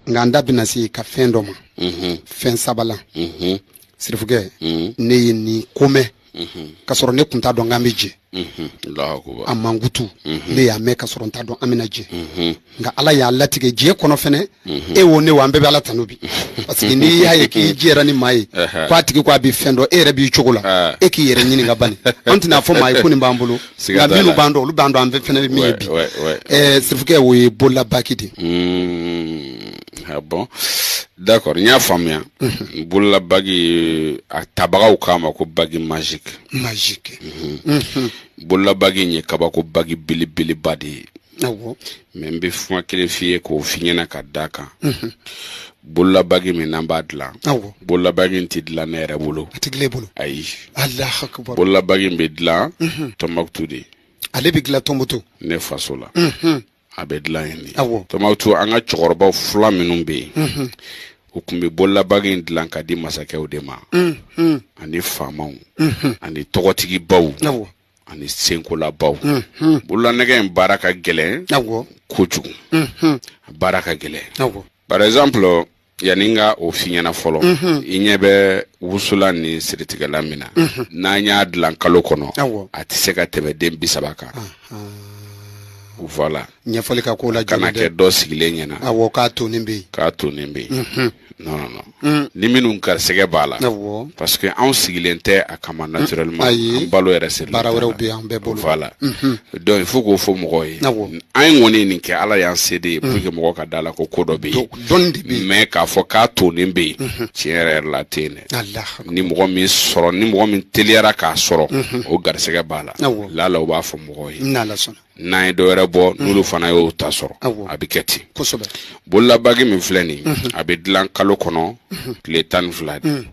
nganda binasi ka fendo ma fen sabala sirifukɛ ne ye ni kome ka sɔrɔ ne kun t'a dɔn k'an bɛ jɛ a mankutu ne y'a mɛn ka sɔrɔ n t'a dɔn an bɛna jɛ nka ala y'a latigɛ jɛ kɔnɔ fɛnɛ e wo ne wo an bɛɛ bɛ ala tanu bi parce que n'i y'a ye k'i jɛra ni maa ye k'a tigi ko a bɛ fɛn dɔn e yɛrɛ b'i cogo la e k'i yɛrɛ ɲini ka bani an tɛna fɔ maa ye ko nin b'an bolo nka minnu b'an dɔn olu b'an dɔn an bɛ fɛnɛ min ye bi sirifukɛ o ye bololabaki de bon d'accord n y'a faamuya bololabagi a tabagaw k'a ma ko bagi magique bololabagi ye kabako bagi belebeleba de ye mais n bɛ kuma kelen f'i ye k'o f'i ɲɛna ka d'a kan bololabagi min n'an b'a dilan bololabagi in tɛ dilan ne yɛrɛ bolo ayi bololabagi in bɛ dilan Tombouctou de ale bɛ dilan Tombouctou ne faso la a bɛ dilan yen de Tombouctou an ka cɛkɔrɔbaw fila minnu bɛ yen u tun bɛ bololabagi in dilan ka di masakɛw de ma ani faamaw ani tɔgɔtigibaw ani senkolabaw bololanɛgɛ in baara ka gɛlɛn kojugu baara ka gɛlɛn par exemple yani n ka o f'i ɲɛna fɔlɔ i ɲɛ bɛ wusulan ni siritigɛla min na n'an y'a dilan kalo kɔnɔ a tɛ se ka tɛmɛ den 30 kan voilà ɲɛfɔli ka k'o la kana kɛ dɔ sigilen ɲɛna k'a tonen bɛ yen non ni minnu garisɛgɛ b'a la parce que anw sigilen tɛ a kama naturellement an balo yɛrɛ sirilen baara wɛrɛw bɛ an bɛɛ bolo voilà donc il faut k'o fɔ mɔgɔw ye an ye kɔni nin kɛ ala y'an se de ye pour que mɔgɔ ka d'a la ko dɔ bɛ yen mais k'a fɔ k'a tonen bɛ yen tiɲɛ yɛrɛ la tɛ yen dɛ ni mɔgɔ min sɔrɔ ni mɔgɔ min teliyara k'a sɔrɔ o garisɛgɛ b'a la lala o b'a fɔ mɔgɔw ye n'an ye dɔ wɛrɛ bɔ n'olu fana y'o ta sɔrɔ a bɛ kɛ ten bololabagi min filɛ nin a bɛ dilan kalo kɔnɔ tile 12 de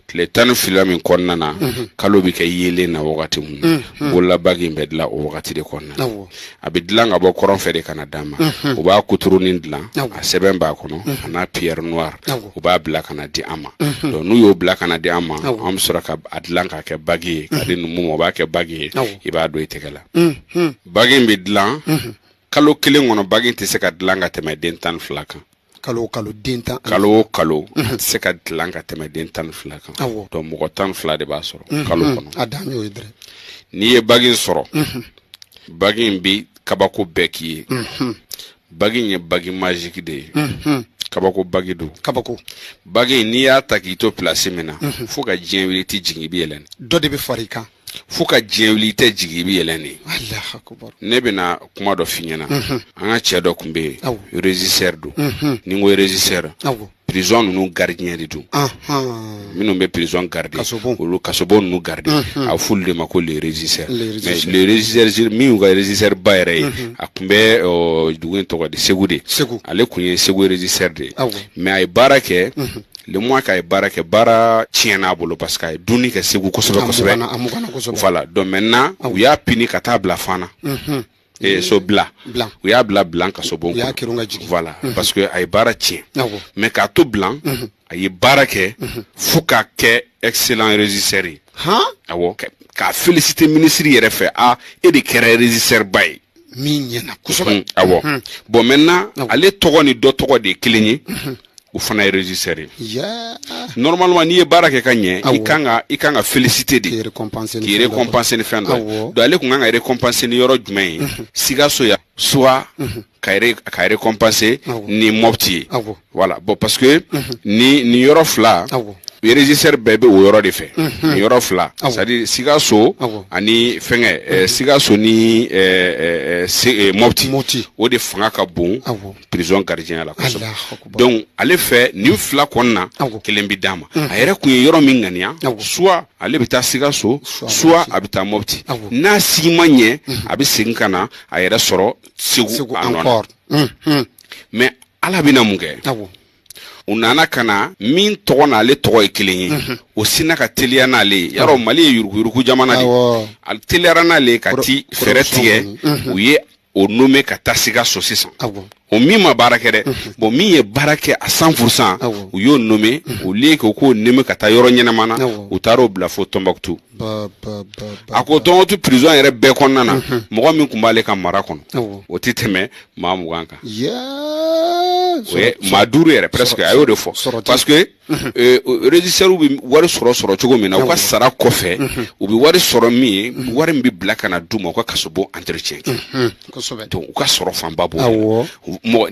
tile 12 min kɔnɔna na kalo bɛ kɛ yelen na wagati mun bololabagi in bɛ dilan o wagati de kɔnɔna na a bɛ dilan ka bɔ kɔrɔn fɛ de kana d'a ma u b'a kuturunin dilan a sɛbɛn b'a kɔnɔ a n'a pierre noire u b'a bila kana di an ma donc n'u y'o bila kana di an ma an bɛ sɔrɔ ka a dilan k'a kɛ bagi ye ka di numu ma o b'a kɛ bagi ye i b'a don i tɛgɛ la bagi in bɛ dilan kalo kelen kɔnɔ bagi in tɛ se ka dilan ka tɛmɛ den 12 kan kalo den 10 kalo tɛ se ka dilan ka tɛmɛ den 12 kan donc mɔgɔ 12 de b'a sɔrɔ kalo kɔnɔ n'i ye bagi in sɔrɔ bagi in bɛ kabako bɛɛ k'i ye bagi in ye bagi magique de ye kabako bagi don bagi in n'i y'a ta k'i to place min na fo ka diɲɛ wuli i tɛ jigin i bɛ yɛlɛn dɔ de bɛ fara i kan fo ka diɲɛ wuli i tɛ jigin i bɛ yɛlɛn de ne bɛna kuma dɔ f'i ɲɛna an ka cɛ dɔ tun bɛ yen régisseur don ni n ko régisseur prison ninnu gardien de don minnu bɛ prison garder olu kasobon ninnu garder a f'olu de ma ko les régisseurs mais les régisseurs min y'u ka régisseur ba yɛrɛ ye a tun bɛ dugu in tɔgɔ de Segu de ale tun ye Segu régisseur de ye mais a ye baara kɛ le mois k'a ye baara kɛ baara tiɲɛna a bolo parce que a ye dunni kɛ Segu kosɛbɛ voilà donc maintenant u y'a pini ka taa bila Fana so bila u y'a bila Bilan kasobon voilà parce que a ye baara tiɲɛ mais k'a to Bilan a ye baara kɛ fo k'a kɛ excellent régisseur ye awɔ k'a féliciter ministre yɛrɛ fɛ e de kɛra régisseur ba ye min ɲɛna kosɛbɛ awɔ bon maintenant ale tɔgɔ ni dɔ tɔgɔ de ye kelen ye o fana ye régisseur ye normalement n'i ye baara kɛ ka ɲɛ i kan ka féliciter de k'i récompenser ni fɛn dɔ donc ale kun kan ka récompenser ni yɔrɔ jumɛn ye Sikaso ya soit ka récompenser ni Mopti ye voilà bon parce que ni yɔrɔ fila régisseur bɛɛ bɛ o yɔrɔ de fɛ ni yɔrɔ fila c'est à dire Sikaso ani fɛngɛ Sikaso ni Mopti o de fanga ka bon prison gardien la kosɛbɛ donc ale fɛ nin fila kɔnɔna kelen bɛ d'a ma a yɛrɛ kun ye yɔrɔ min ŋaniya soit ale bɛ taa Sikaso soit a bɛ taa Mopti n'a sigi ma ɲɛ a bɛ segin ka na a yɛrɛ sɔrɔ Segu a nɔ na mais Ala bɛna mun kɛ u nana ka na min tɔgɔ n'ale tɔgɔ ye kelen ye o sina ka teliya n'ale ye yarɔ Mali ye yuruku jamana de a teliyara n'ale ka ti fɛrɛ tigɛ u ye o nommé ka taa Sikaso sisan o min ma baara kɛ dɛ bon min ye baara kɛ a 100% u y'o nommé au lieu que ko nemme ka taa yɔrɔ ɲɛnama na u taara o bila fo Tombouctou a ko Tombouctou prison yɛrɛ bɛɛ kɔnɔna na mɔgɔ min kun b'ale ka mara kɔnɔ o tɛ tɛmɛ maa 20 kan ouais maa 5 yɛrɛ presque a y'o de fɔ parce que régisseur bi wari sɔrɔ cogo min na u ka sara kɔfɛ u bi wari sɔrɔ min ye wari min bi bila kana d'u ma u ka kasobon entretien kɛ donc u ka sɔrɔ fanba b'o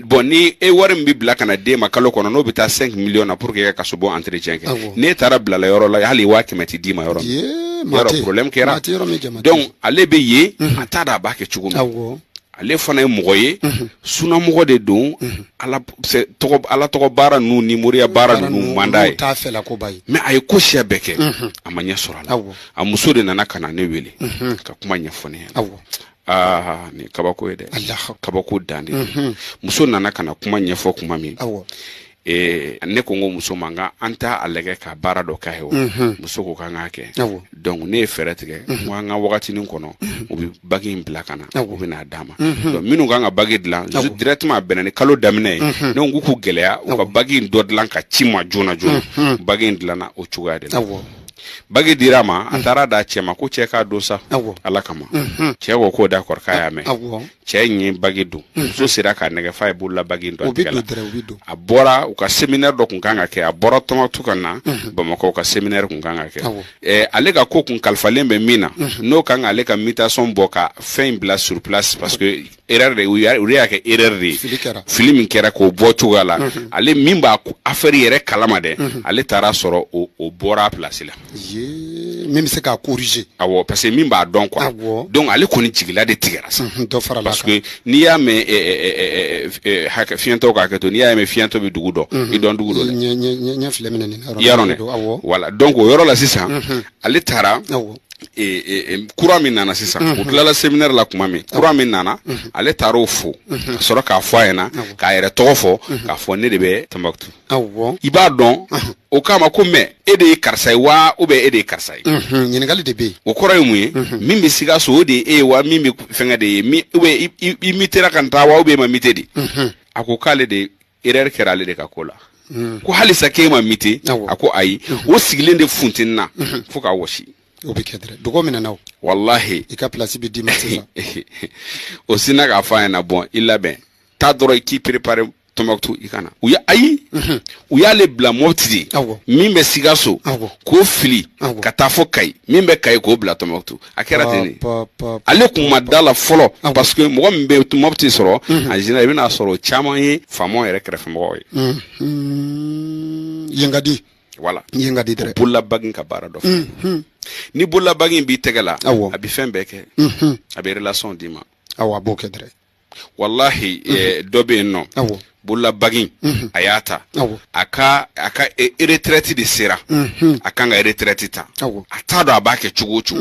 bon ni wari min bi bila kana d'e ma kalo kɔnɔ n'o bi taa 5 millions na pour que ka kasobon entretien kɛ n'e taara bila la yɔrɔ la hali 1000 ti d'i ma yɔrɔ min yɔrɔ problème kɛra donc ale bɛ ye a t'a da a b'a kɛ cogo min ale fana ye mɔgɔ ye sunamɔgɔ de don ala tɔgɔ baara ninnu ni moriya baara ninnu manda ye mais a ye ko siya bɛɛ kɛ a ma ɲɛ sɔrɔ a la a muso de nana ka na ne wele ka kuma ɲɛfɔ ne ɲɛna ni kabako ye dɛ kabako dan de muso nana ka na kuma ɲɛfɔ kuma min ne ko ngo muso manga anta alege ka baara dɔ k'a ye o muso ko kan ka kɛ donc ne ye fɛrɛ tigɛ ko an ka wagati nin kɔnɔ u bi bagi in bila kana u bɛ n'a d'a ma donc minnu kan ka bagi dilan directement bɛnna ni kalo daminɛ ye ne ko k'u gɛlɛya u ka bagi in dɔ dilan ka ci ma joona joona bagi in dilanna o cogoya de la bagi dira ma a taara da cɛ ma ko cɛ k'a don sa ala kama cɛ ko k'o d'accord k'a y'a mɛn cɛ ye bagi don muso sera k'a nɛgɛ f'a ye bolola bagi dɔ tigɛ la a bɔra u ka séminaire dɔ kun kan ka kɛ a bɔra Tombouctou ka na Bamakɔ ka séminaire kun kan ka kɛ ale ka ko kun kalifalen bɛ min na n'o kan ale ka mutation bɔ ka fɛn bila sur place parce que erreur de u y'a kɛ erreur de fili min kɛra k'o bɔ cogoya la ale min b'a affaire yɛrɛ kalama dɛ ale taara sɔrɔ o bɔra place la min bɛ se k'a corriger awɔ parce que min b'a dɔn quoi donc ale kɔni jigila de tigɛra sa parce que n'i y'a mɛn fiɲɛtɔ ka hakɛ to n'i y'a mɛn fiɲɛtɔ bɛ dugu dɔn i dɔn dugu dɔ dɛ ɲɛ filɛ minɛ nin yɔrɔ dɛ voilà donc o yɔrɔ la sisan ale taara kura min nana sisan u tilala séminaire la kuma min kura min nana ale taara o fo ka sɔrɔ k'a fɔ a ɲɛna k'a yɛrɛ tɔgɔ fɔ k'a fɔ ne de bɛ Tombouctou i b'a dɔn o kama ko mais e de ye karisa ye wa ou bien e de ye karisa ye ɲininkali de bɛ yen o kɔrɔ ye mun ye min bɛ Sikaso o de ye e ye wa min bɛ fɛngɛ de ye ou bien i mitera ka taa wa ou bien i ma mite de a ko k'ale de erreur kɛra ale de ka ko la ko halisa k'e ma mite a ko ayi o sigilen de funtenina fo k'a wɔsi o bɛ kɛ dɛrɛ dɔgɔ min na o wallahi i ka place bɛ d'i ma sisan o sinna k'a fɔ a ɲɛna bon i labɛn taa dɔrɔn i k'i préparer Tombouctou i kana u y'ale bila Mopti de min bɛ Sikaso k'o fili ka taa fɔ Kayi min bɛ Kayi k'o bila Tombouctou a kɛra ten de ale kun ma da la fɔlɔ parce que mɔgɔ min bɛ Mopti sɔrɔ en général i bɛna sɔrɔ caman ye faamaw yɛrɛ kɛrɛfɛmɔgɔw ye yen ka di voilà yen ka di dɛrɛ bolola bagi ka baara dɔ fɛ ni bolola bagi b'i tɛgɛ la a bɛ fɛn bɛɛ kɛ a bɛ relation d'i ma awɔ a b'o kɛ dɛrɛ wallahi dɔ bɛ yen nɔ bolola bagi a y'a ta a ka retraite de sera a kan ka retraite ta a t'a dɔn a b'a kɛ cogo o cogo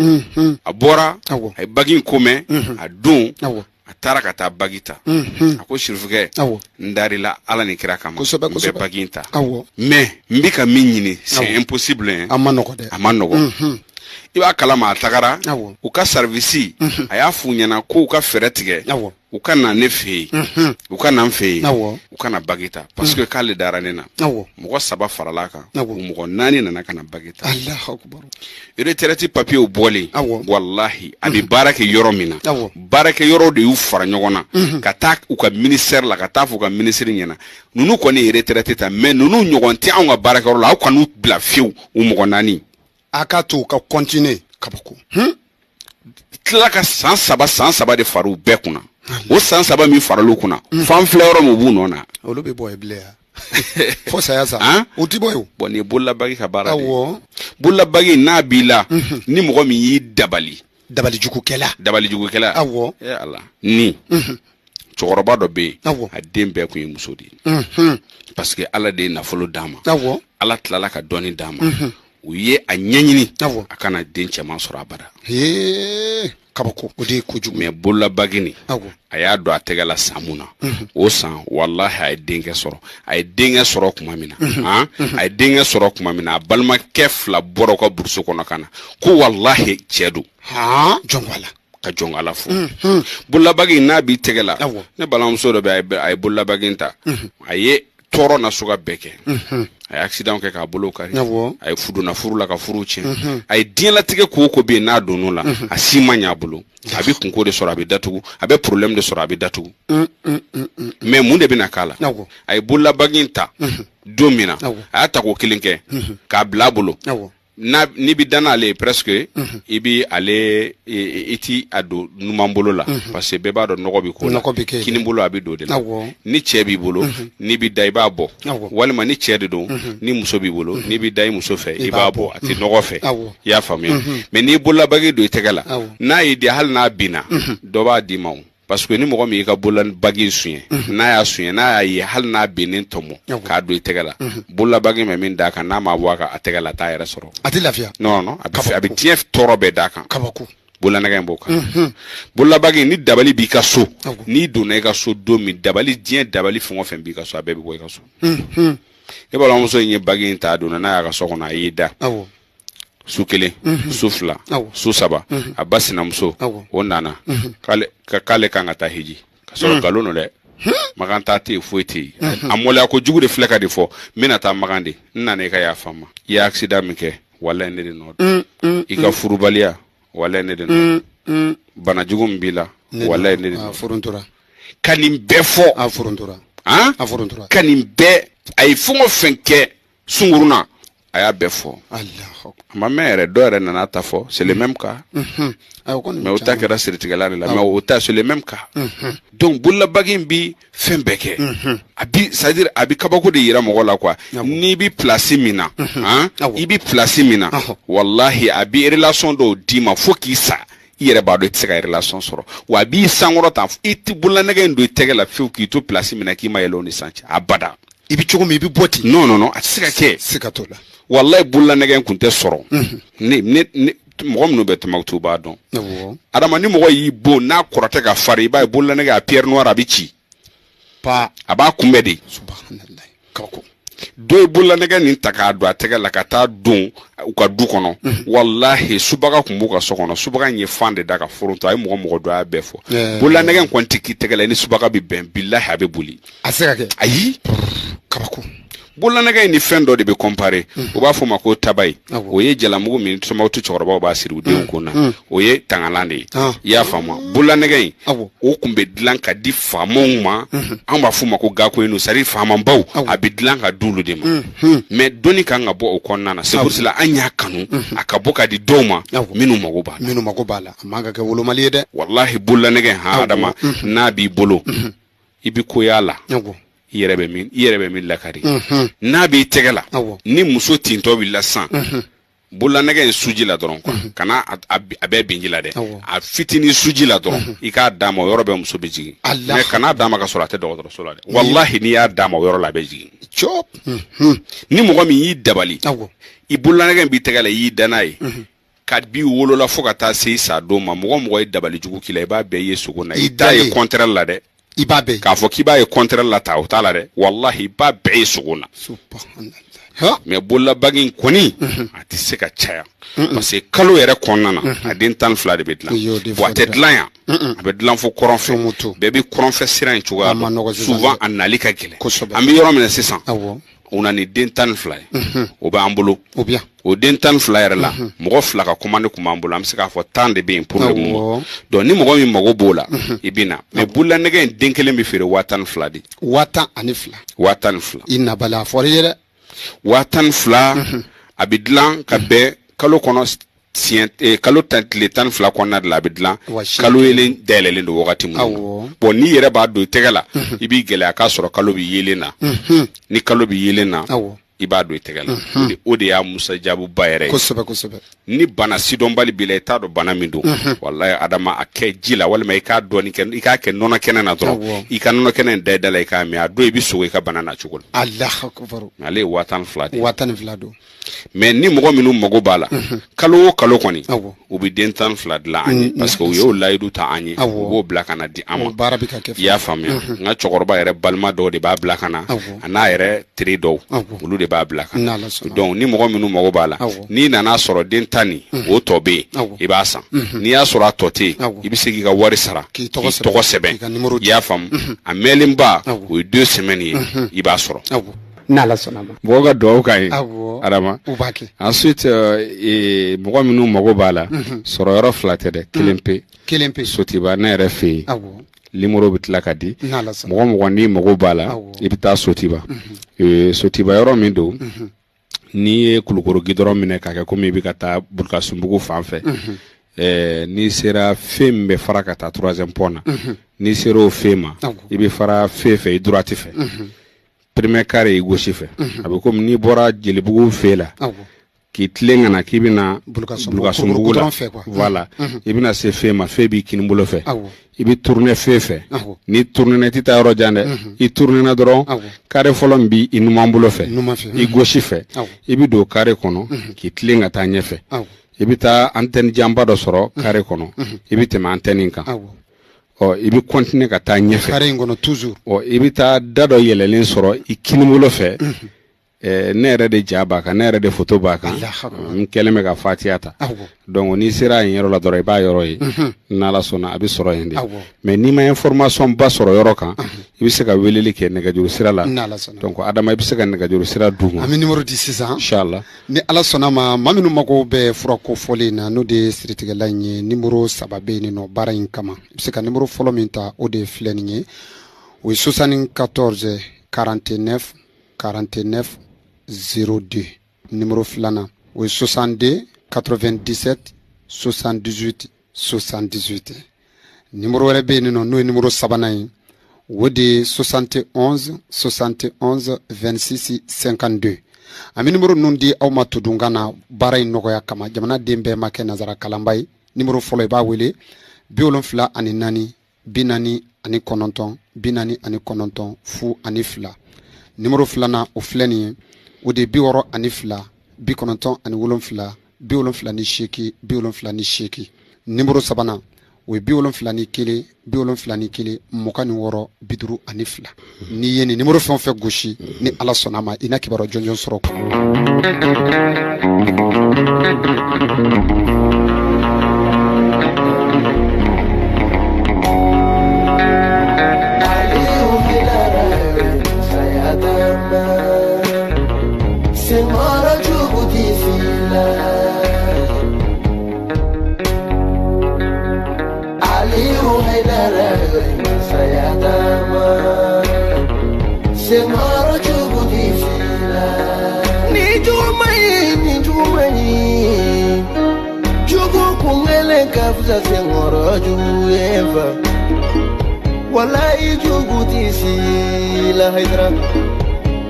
a bɔra a ye bagi ko mɛn a don a taara ka taa bagi ta a ko sirifukɛ n darila ala ni kira kama n bɛ bagi ta mais n bɛ ka min ɲini c'est impossible a ma nɔgɔ dɛ a ma nɔgɔ i b'a kalama a tagara u ka service a y'a f'u ɲɛna ko u ka fɛɛrɛ tigɛ u ka na ne fɛ yen u ka na n fɛ yen u ka na bagi ta parce que k'ale dara ne na mɔgɔ 3 farala kan u mɔgɔ 4 nana ka na bagi ta retraite papier u bɔlen wallahi a bɛ baara kɛ yɔrɔ min na baarakɛ yɔrɔ de y'u fara ɲɔgɔn na ka taa u ka ministère la ka taa fɔ u ka ministre ɲɛna ninnu kɔni ye retraite ta mais ninnu ɲɔgɔn tɛ anw ka baarakɛyɔrɔ la aw kan'u bila fiyewu u mɔgɔ 4 a ka to ka continuer kabako tila ka san saba de faru bɛɛ kunna o san 3 min faral'u kunna fan filɛ yɔrɔ min b'u nɔ na olu bɛ bɔ ye bilen ya fo saya sa o tɛ bɔ ye o bon nin ye bololabagi ka baara de ye bololabagi n'a b'i la ni mɔgɔ min y'i dabalijugukɛla awɔ ala ni cɛkɔrɔba dɔ bɛ yen a den bɛɛ kun ye muso de ye parce que ala de ye nafolo d'a ma ala tilala ka dɔnni d'a ma u ye a ɲɛɲini a kana den cɛman sɔrɔ abada kabako o de ye kojugu mais bololabagi nin a y'a don a tɛgɛ la san mun na o san wallahi a ye denkɛ sɔrɔ tuma min na a ye denkɛ sɔrɔ tuma min na a balimakɛ 2 bɔra u ka burusu kɔnɔ ka na ko wallahi cɛ don jɔn b'a la ka jɔn ala fo bololabagi n'a b'i tɛgɛ la ne balimamuso dɔ bɛ a ye bololabagi ta a ye tɔɔrɔ na suga bɛɛ kɛ a ye accident kɛ k'a bolo kari a ye fuduna furu la ka furu tiɲɛ a ye diɲɛlatigɛ ko o ko bɛ yen n'a donn'o la a si ma ɲɛ a bolo a bɛ kunko de sɔrɔ a bɛ datugu a bɛ problème de sɔrɔ a bɛ datugu mais mun de bɛna k'a la a ye bololabagi ta don min na a y'a ta k'o kelen kɛ k'a bila a bolo n'i bi danna ale presque i bi ale i ti a don numan bolo la parce que bɛɛ b'a dɔn nɔgɔ bi ko la kini bolo a bi don de la ni cɛ b'i bolo n'i bi da i b'a bɔ walima ni cɛ de don ni muso b'i bolo n'i bi da i muso fɛ i b'a bɔ a tɛ nɔgɔ fɛ i y'a faamuya mais n'i bololabagi don i tɛgɛ la n'a y'i di hali n'a binna dɔ b'a d'i ma parce que ni mɔgɔ min y'i ka bololabagi suɲɛ n'a y'a suɲɛ n'a y'a ye hali n'a bennen tɔmɔ k'a don i tɛgɛ la bololabagi mɛ min d'a kan n'a ma bɔ a tɛgɛ la a t'a yɛrɛ sɔrɔ a tɛ lafiya non a bɛ diɲɛ tɔɔrɔ bɛɛ d'a kan kabako bololanɛgɛ in b'o kan bololabagi ni dabali b'i ka so n'i donna i ka so don min diɲɛ dabali fɛn o fɛn b'i ka so a bɛɛ bɛ bɔ i ka so e balimamuso in ye bagi in ta a donna n'a y'a ka so kɔnɔ a y'i da su kelen su fila su saba a ba sinamuso o nana k'ale kan ka taa hiji ka sɔrɔ nkalon don dɛ magan ta tɛ yen foyi tɛ yen a mɔlɛya ko jugu de filɛ ka de fɔ n bɛna taa magan de n nana i ka yafa n ma i ye accident min kɛ walayi ne de nɔ don i ka furubaliya walayi ne de nɔ don bana jugu min b'i la walayi ne de nɔ ka nin bɛɛ fɔ ka nin bɛɛ a ye fɛn o fɛn kɛ sunkurunna a y'a bɛɛ fɔ a ma mɛn yɛrɛ dɔw yɛrɛ nana ta fɔ c'est le même cas mais o ta kɛra siritigɛla de la mais o ta c'est le même cas donc bololabagi in bi fɛn bɛɛ kɛ a bi c'est à dire a bi kabako de yira mɔgɔ la quoi n'i bi place min na i bi place min na wallahi a bi relation dɔw d'i ma fo k'i sa i yɛrɛ b'a dɔn i tɛ se ka relation sɔrɔ wa a b'i sankɔrɔ tan i tɛ bololanɛgɛ in don i tɛgɛ la fiyewu k'i to place min na k'i ma yɛlɛ o ni sanfɛ abada i bi cogo min i bi bɔ ten non a tɛ se ka kɛ siga t'o la wallahi bololanɛgɛ in kun tɛ sɔrɔ ne mɔgɔ minnu bɛ Tombouctou b'a dɔn adama ni mɔgɔ y'i bon n'a kɔrɔtɛ ka farin i b'a ye bololanɛgɛ a pierre noire a bɛ ci a b'a kunbɛ de subhanallah kabako dɔw ye bololanɛgɛ nin ta k'a don a tɛgɛ la ka taa don u ka du kɔnɔ wallahi subaga kun b'u ka so kɔnɔ subaga in ye fan de da ka foronto a ye mɔgɔ dɔ a y'a bɛɛ fɔ bololanɛgɛ in kɔni tɛ k'i tɛgɛ la ni subaga bɛ bɛn billahi a bɛ boli a se ka kɛ ayi kabako bololanɛgɛ in ni fɛn dɔ de bɛ comparer u b'a fɔ ma ko tabayi o ye jalamugu min Tombouctou cɛkɔrɔbaw b'a siri u denw kun na o ye tangalan de ye i y'a faamu bololanɛgɛ in o kun bɛ dilan ka di faamaw ma an b'a fɔ ma ko gakoyinu c'est à dire faamabaw a bɛ dilan ka di olu de ma mais dɔnni kan ka bɔ o kɔnɔna na c'est pour cela an y'a kanu a ka bɔ ka di dɔw ma minnu mago b'a la a man ka kɛ wolomali ye dɛ wallahi bololanɛgɛ in adama n'a b'i bolo i bɛ ko y'a la i yɛrɛ bɛ min lakari n'a b'i tɛgɛ la ni muso tintɔ wulila sisan bololanɛgɛ in suji la dɔrɔn kana a bɛɛ binji la dɛ a fitinin suji la dɔrɔn i k'a d'a ma o yɔrɔ bɛɛ muso bɛ jigin mais kana d'a ma ka sɔrɔ a tɛ dɔgɔtɔrɔso la dɛ wallahi n'i y'a d'a ma o yɔrɔ la a bɛ jigin ni mɔgɔ min y'i dabali i bololanɛgɛ in b'i tɛgɛ la i y'i da n'a ye ka b'i wolola fo ka taa se i sa don ma mɔgɔ ye dabali jugu k'i la i b'a bɛɛ ye sogo na i t'a ye contraire la dɛ i b'a bɛɛ k'a fɔ k'i b'a ye contraire la ta o t'a la dɛ wallahi i b'a bɛɛ ye sogo na mais bololabagi in kɔni a tɛ se ka caya parce que kalo yɛrɛ kɔnɔna na a den 12 de bɛ dilan bon a tɛ dilan yan a bɛ dilan fo kɔrɔn fɛ bɛɛ bɛ kɔrɔn fɛ sira in cogoya dɔn souvent a nali ka gɛlɛn an bɛ yɔrɔ min na sisan o na ni den 12 ye o b'an bolo o den 12 yɛrɛ la mɔgɔ 2 ka commande kun b'an bolo an bɛ se k'a fɔ 10 de bɛ yen pour le moment donc ni mɔgɔ min mago b'o la i bɛ na mais bololanɛgɛ in den kelen bɛ feere 12,000 de 12,000 i nabali a fɔra i ye dɛ 12,000 a bɛ dilan ka bɛn kalo kɔnɔ kalo tile 12 kɔnɔna de la a bɛ dilan kalo yelen dayɛlɛlen don wagati min na bon n'i yɛrɛ b'a don i tɛgɛ la i b'i gɛlɛya k'a sɔrɔ kalo bɛ yelen na ni kalo bɛ yelen na i b'a don i tɛgɛ la o de y'a musajabuba yɛrɛ ye kosɛbɛ ni bana sidɔnbali b'i la i t'a dɔn bana min don wallahi adama a kɛ ji la walima i k'a dɔɔni kɛ i k'a kɛ nɔnɔ kɛnɛ na dɔrɔn i ka nɔnɔ kɛnɛ in da i da la i k'a min a don i bɛ sogo i ka bana na cogo la Allahu akbar ale ye 12,000 de 12,000 don mais ni mɔgɔ minnu mago b'a la kalo o kalo kɔni u bɛ den 12 dilan an ye parce que u y'o layidu ta an ye u b'o bila ka na di an ma i y'a faamuya n ka cɛkɔrɔba yɛrɛ balima dɔw de b'a bila ka na a n'a yɛrɛ teri dɔw olu de de b'a bila kan donc ni mɔgɔ minnu mago b'a la n'i nana sɔrɔ den ta nin o tɔ bɛ yen i b'a san n'i y'a sɔrɔ a tɔ tɛ yen i bɛ se k'i ka wari sara k'i tɔgɔ sɛbɛn i y'a faamu a mɛnlenba o ye 2 semaines ye i b'a sɔrɔ mɔgɔ ka dugawu ka ɲi Adama ensuite mɔgɔ minnu mago b'a la sɔrɔ yɔrɔ 2 tɛ dɛ kelen pe Sotiba ne yɛrɛ fɛ yen limoro bɛ tila ka di mɔgɔ n'i mago b'a la i bɛ taa Sotiba Sotiba yɔrɔ min don n'i ye Kulukoro gidɔrɔn minɛ k'a kɛ komi i bɛ ka taa Burkasumbugu fan fɛ n'i sera fe min bɛ fara ka taa 3e pont na n'i sera o fe ma i bɛ fara fe fɛ i droite fɛ premier carré i gauche fɛ a bɛ komi n'i bɔra Jelibugu fe la k'i tilen ka na k'i bɛna Burkasumbugu la voilà i bɛna se fe ma fe b'i kini bolo fɛ i bɛ tourner fe fɛ n'i tourner i tɛ taa yɔrɔ jan dɛ i tourner dɔrɔn carré fɔlɔ min b'i numan bolo fɛ i gauche fɛ i bɛ don carré kɔnɔ k'i tilen ka taa ɲɛfɛ i bɛ taa antenne janba dɔ sɔrɔ carré kɔnɔ i bɛ tɛmɛ antenne in kan i bɛ continuer ka taa ɲɛfɛ carré in kɔnɔ toujours i bɛ taa da dɔ yɛlɛlen sɔrɔ i kini bolo fɛ ne yɛrɛ de ja b'a kan ne yɛrɛ de photo b'a kan n kɛlen bɛ ka Fatiha ta donc n'i sera yen yɔrɔ la dɔrɔn i b'a yɔrɔ ye n'Ala sɔnna a bɛ sɔrɔ yen de mais n'i ma information ba sɔrɔ yɔrɔ kan i bɛ se ka weleli kɛ nɛgɛjuru sira la donc Adama i bɛ se ka nɛgɛjuru sira d'u ma an bɛ numéro di sisan inchallah ni Ala sɔnna ma maa minnu mago bɛ fura kofɔlen na n'o de ye siritigɛla in ye numéro 3 bɛ yen nɔ baara in kama i bɛ se ka numéro fɔlɔ min ta o de filɛ nin ye o ye 74 49 49 02 numéro filanan o ye 62 97 78 78 numéro wɛrɛ bɛ yen nɔ n'o ye numéro 3nan ye o de ye 71 71 26 52 an bɛ numéro ninnu di aw ma tudunkan na baara in nɔgɔya kama jamanaden bɛɛ ma kɛ nazara kalanba ye numéro fɔlɔ i b'a wele 74 44 49 49 02 numéro filanan o filɛ nin ye o de 62 97 78 78 numéro 3nan o ye 71 71 26 52 n'i ye nin numéro fɛn o fɛn gosi ni Ala sɔnna ma i na kibaruya jɔnjɔn sɔrɔ Senghora jueva, walai jugu tisi la hydra.